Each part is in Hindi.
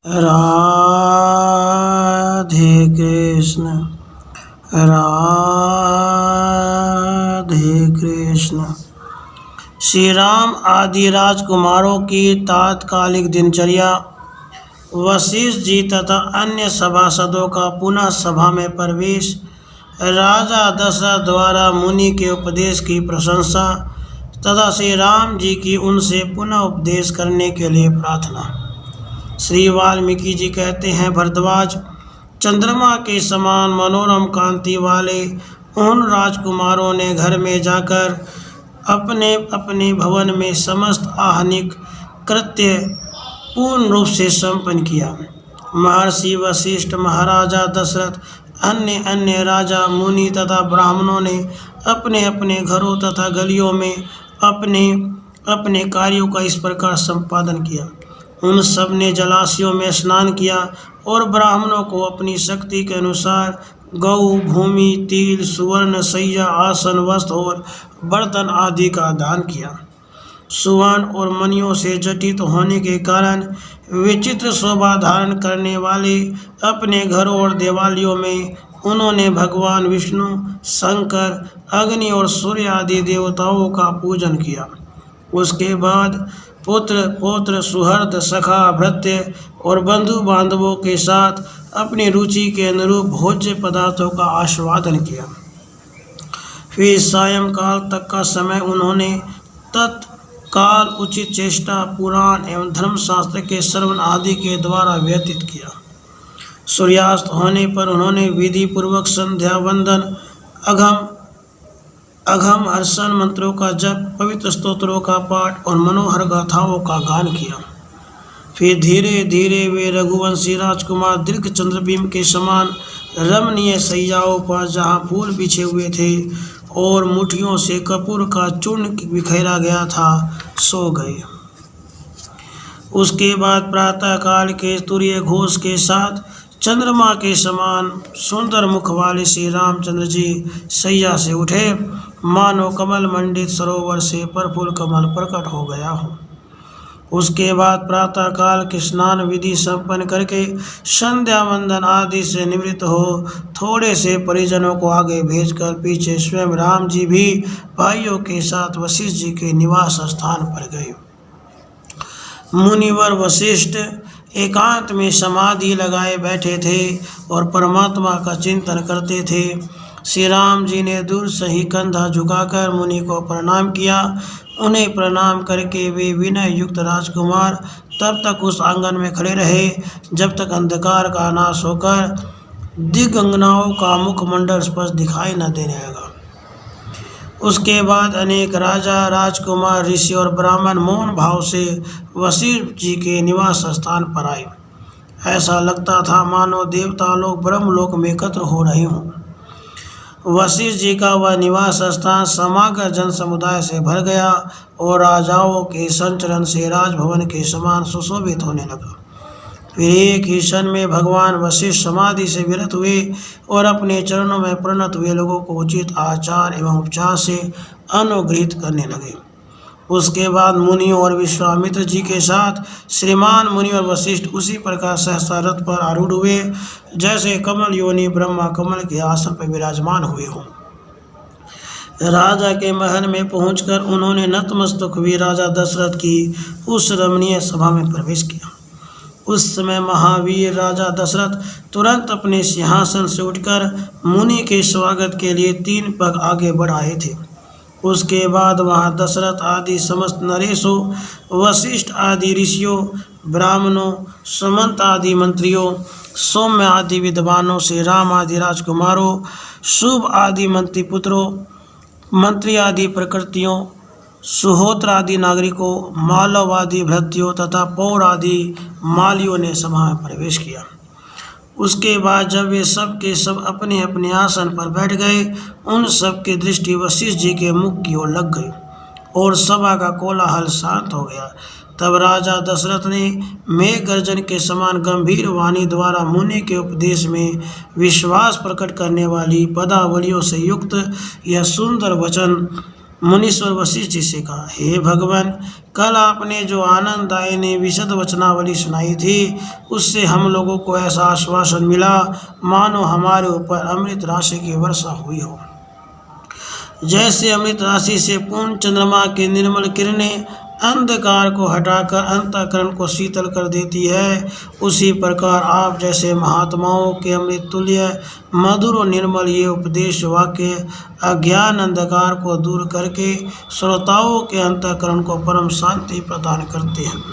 राधे कृष्ण राधे कृष्ण। श्री राम आदि राजकुमारों की तात्कालिक दिनचर्या। वशिष्ठ जी तथा अन्य सभासदों का पुनः सभा में प्रवेश। राजा दशरथ द्वारा मुनि के उपदेश की प्रशंसा तथा श्री राम जी की उनसे पुनः उपदेश करने के लिए प्रार्थना। श्री वाल्मीकि जी कहते हैं, भरद्वाज, चंद्रमा के समान मनोरम कांति वाले उन राजकुमारों ने घर में जाकर अपने अपने भवन में समस्त आहनिक कृत्य पूर्ण रूप से संपन्न किया। महर्षि वशिष्ठ, महाराजा दशरथ, अन्य अन्य राजा, मुनि तथा ब्राह्मणों ने अपने अपने घरों तथा गलियों में अपने अपने कार्यों का इस प्रकार संपादन किया। उन सब ने जलाशयों में स्नान किया और ब्राह्मणों को अपनी शक्ति के अनुसार गौ, भूमि, तिल, सुवर्ण, सैया, आसन, वस्त्र और बर्तन आदि का दान किया। सुवर्ण और मणियों से जटित होने के कारण विचित्र शोभा धारण करने वाले अपने घरों और देवालयों में उन्होंने भगवान विष्णु, शंकर, अग्नि और सूर्य आदि देवताओं का पूजन किया। उसके बाद पुत्र, पौत्र, सुहृद, सखा, भृत्य और बंधु बांधवों के साथ अपनी रुचि के अनुरूप भोज्य पदार्थों का आस्वादन किया। फिर सायंकाल तक का समय उन्होंने तत्काल उचित चेष्टा, पुराण एवं धर्मशास्त्र के श्रवण आदि के द्वारा व्यतीत किया। सूर्यास्त होने पर उन्होंने विधि पूर्वक संध्या वंदन, अघम हर्षण मंत्रों का जप, पवित्र स्तोत्रों का पाठ और मनोहर गाथाओं का गान किया। फिर धीरे धीरे वे रघुवंशी राजकुमार दीर्घ चंद्रबिंब के समान रमणीय सैयाओं पर, जहाँ फूल बिछे हुए थे और मुठियों से कपूर का चूर्ण बिखेरा गया था, सो गए। उसके बाद प्रातःकाल के तुरीय घोष के साथ चंद्रमा के समान सुंदर मुख वाले श्री रामचंद्र जी सैया से उठे, मानो कमल मंडित सरोवर से प्रफुल्ल कमल प्रकट हो गया हो। उसके बाद प्रातःकाल के स्नान विधि संपन्न करके संध्या वंदन आदि से निवृत्त हो थोड़े से परिजनों को आगे भेजकर पीछे स्वयं राम जी भी भाइयों के साथ वशिष्ठ जी के निवास स्थान पर गए। मुनिवर वशिष्ठ एकांत में समाधि लगाए बैठे थे और परमात्मा का चिंतन करते थे। श्री राम जी ने दूर से ही कंधा झुकाकर मुनि को प्रणाम किया। उन्हें प्रणाम करके वे विनय युक्त राजकुमार तब तक उस आंगन में खड़े रहे जब तक अंधकार का नाश होकर दिग्गंगनाओं का मुखमंडल स्पष्ट दिखाई न देने लगा। उसके बाद अनेक राजा, राजकुमार, ऋषि और ब्राह्मण मौन भाव से वशिष्ठ जी के निवास स्थान पर आए। ऐसा लगता था मानो देवता लोग ब्रह्मलोक में एकत्र हो रहे हों। वशिष्ठ जी का वह निवास स्थान समग्र जन समुदाय से भर गया और राजाओं के संचरण से राजभवन के समान सुशोभित होने लगा। फिर एक ही क्षण में भगवान वशिष्ठ समाधि से विरत हुए और अपने चरणों में प्रणत हुए लोगों को उचित आचार एवं उपचार से अनुग्रहित करने लगे। उसके बाद मुनियों और विश्वामित्र जी के साथ श्रीमान मुनि और वशिष्ठ उसी प्रकार सहसा रथ पर आरूढ़ हुए जैसे कमल योनि ब्रह्मा कमल के आसन पर विराजमान हुए हों। राजा के महल में पहुंचकर उन्होंने नतमस्तक हुए राजा दशरथ की उस रमणीय सभा में प्रवेश किया। उस समय महावीर राजा दशरथ तुरंत अपने सिंहासन से उठकर मुनि के स्वागत के लिए 3 पग आगे बढ़ आए थे। उसके बाद वहाँ दशरथ आदि समस्त नरेशों, वशिष्ठ आदि ऋषियों, ब्राह्मणों, सुमंत आदि मंत्रियों, सौम्य आदि विद्वानों, श्री राम आदि राजकुमारों, शुभ आदि मंत्री आदि प्रकृतियों, सुहोत्र आदि नागरिकों, मालव आदि भृत्यों तथा पौर आदि मालियों ने सभा में प्रवेश किया। उसके बाद जब वे सब के सब अपने अपने आसन पर बैठ गए, उन सब की दृष्टि वशिष्ठ जी के मुख की ओर लग गई और सभा का कोलाहल शांत हो गया। तब राजा दशरथ ने मेघ गर्जन के समान गंभीर वाणी द्वारा मुनि के उपदेश में विश्वास प्रकट करने वाली पदावलियों से युक्त यह सुंदर वचन मुनीश्वर वशिष्ठ जी से कहा, हे भगवान, कल आपने जो आनंददायिनी विशद वचनावली सुनाई थी उससे हम लोगों को ऐसा आश्वासन मिला मानो हमारे ऊपर अमृत राशि की वर्षा हुई हो। जैसे अमृत राशि से पूर्ण चंद्रमा की निर्मल किरणें अंधकार को हटाकर अंतःकरण को शीतल कर देती है, उसी प्रकार आप जैसे महात्माओं के अमृत तुल्य मधुर और निर्मल ये उपदेश वाक्य अज्ञान अंधकार को दूर करके श्रोताओं के अंतःकरण को परम शांति प्रदान करते हैं।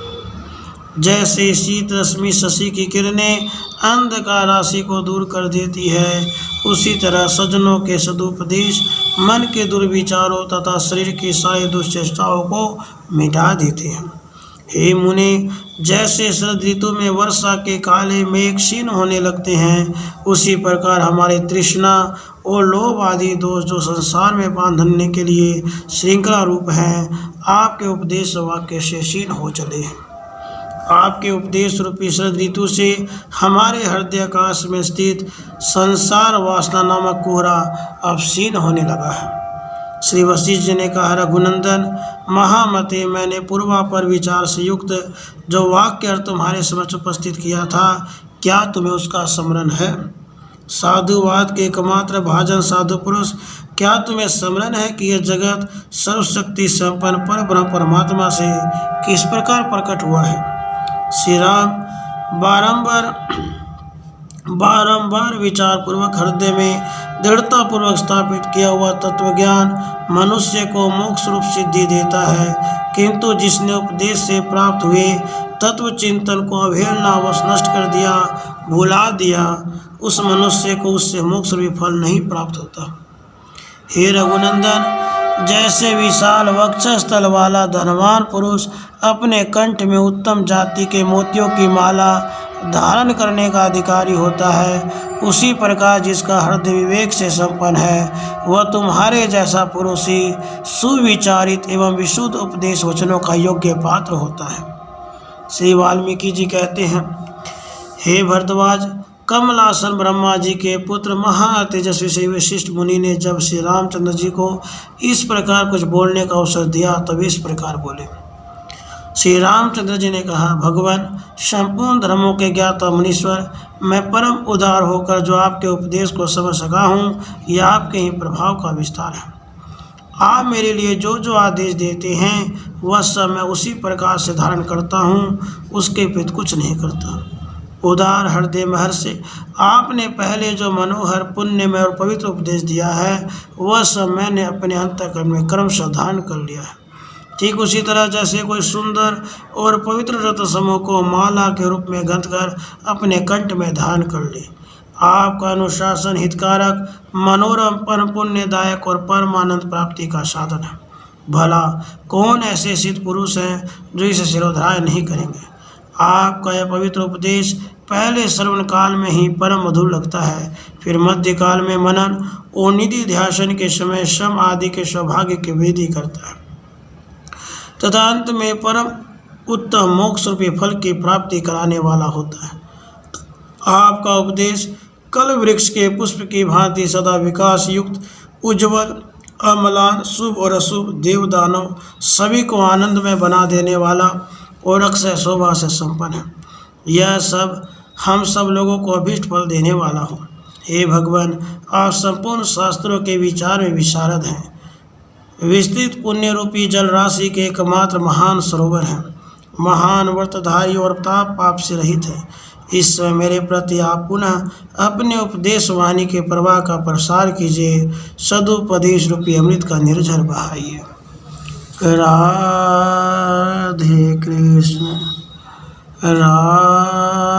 जैसे शीत रश्मि शशि की किरणें अंधकार राशि को दूर कर देती है, उसी तरह सज्जनों के सदुपदेश मन के दुर्विचारों तथा शरीर की सारी दुश्चेष्टाओं को मिटा देते हैं। हे मुनि, जैसे शरद ऋतु में वर्षा के काले मेघ क्षीण होने लगते हैं, उसी प्रकार हमारे तृष्णा और लोभ आदि दोष जो संसार में बांधने के लिए श्रृंखला रूप हैं, आपके उपदेश वाक्य से क्षीण हो चले। आपके उपदेश रूपी शरद ऋतु से हमारे हृदय आकाश में स्थित संसार वासना नामक कोहरा अब क्षीण होने लगा है। श्री वशिष्ठ जी ने कहा, रघुनंदन महामते, मैंने पूर्वापर विचार से युक्त जो वाक्य अर्थ तुम्हारे समक्ष उपस्थित किया था, क्या तुम्हें उसका स्मरण है? साधुवाद के एकमात्र भाजन साधु पुरुष, क्या तुम्हें स्मरण है कि यह जगत सर्वशक्ति संपन्न पर ब्रह्म परमात्मा से किस प्रकार प्रकट हुआ है? श्री राम बारंबार विचार पूर्वक हृदय में दृढ़ता पूर्वक स्थापित किया हुआ तत्वज्ञान मनुष्य को मोक्ष रूप सिद्धि देता है, किंतु जिसने उपदेश से प्राप्त हुए तत्व चिंतन को अवहेलनावश नष्ट कर दिया, भुला दिया, उस मनुष्य को उससे मोक्ष रूपी फल नहीं प्राप्त होता। हे रघुनंदन, जैसे विशाल वक्षस्थल वाला धनवान पुरुष अपने कंठ में उत्तम जाति के मोतियों की माला धारण करने का अधिकारी होता है, उसी प्रकार जिसका हृदय विवेक से संपन्न है, वह तुम्हारे जैसा पुरुष ही सुविचारित एवं विशुद्ध उपदेश वचनों का योग्य पात्र होता है। श्री वाल्मीकि जी कहते हैं, हे भरद्वाज, कमलासन ब्रह्मा जी के पुत्र महातेजस्वी श्री वशिष्ठ मुनि ने जब श्री रामचंद्र जी को इस प्रकार कुछ बोलने का अवसर दिया तब इस प्रकार बोले। श्री रामचंद्र जी ने कहा, भगवान, संपूर्ण धर्मों के ज्ञाता मुनीश्वर, मैं परम उदार होकर जो आपके उपदेश को समझ सका हूँ, यह आपके ही प्रभाव का विस्तार है। आप मेरे लिए जो जो आदेश देते हैं वह सब मैं उसी प्रकार से धारण करता हूँ, उसके विपरीत कुछ नहीं करता। उदार हृदय महर से आपने पहले जो मनोहर पुण्यमय और पवित्र उपदेश दिया है, वह सब मैंने अपने अंतःकरण में क्रमशः धारण कर लिया है। ठीक उसी तरह जैसे कोई सुंदर और पवित्र रत्न समूह को माला के रूप में गंथ कर अपने कंठ में धारण कर ले। आपका अनुशासन हितकारक, मनोरम, परम पुण्यदायक और परमानंद प्राप्ति का साधन है। भला कौन ऐसे सिद्ध पुरुष हैं जो इसे शिरोधार्य नहीं करेंगे? आपका यह पवित्र उपदेश पहले श्रवण काल में ही परम मधुर लगता है, फिर मध्य काल में मनन और निधि ध्यान के समय श्रम आदि के सौभाग्य की वृद्धि करता है, तथा अंत में परम उत्तम मोक्ष रूपी फल की प्राप्ति कराने वाला होता है। आपका उपदेश कल वृक्ष के पुष्प की भांति सदा विकास युक्त, उज्ज्वल, अम्लान, शुभ और अशुभ, देव दानव सभी को आनंद में बना देने वाला और अक्षय शोभा से संपन्न है। यह सब हम सब लोगों को अभीष्ट फल देने वाला हो। हे भगवान, आप संपूर्ण शास्त्रों के विचार में विशारद हैं, विस्तृत पुण्य रूपी जल राशि के एकमात्र महान सरोवर हैं, महान व्रतधारी और ताप पाप से रहित है। इस समय मेरे प्रति आप पुनः अपने उपदेश वाणी के प्रवाह का प्रसार कीजिए, सदुपदेश रूपी अमृत का निर्झर बहाइए। राधे कृष्ण राधे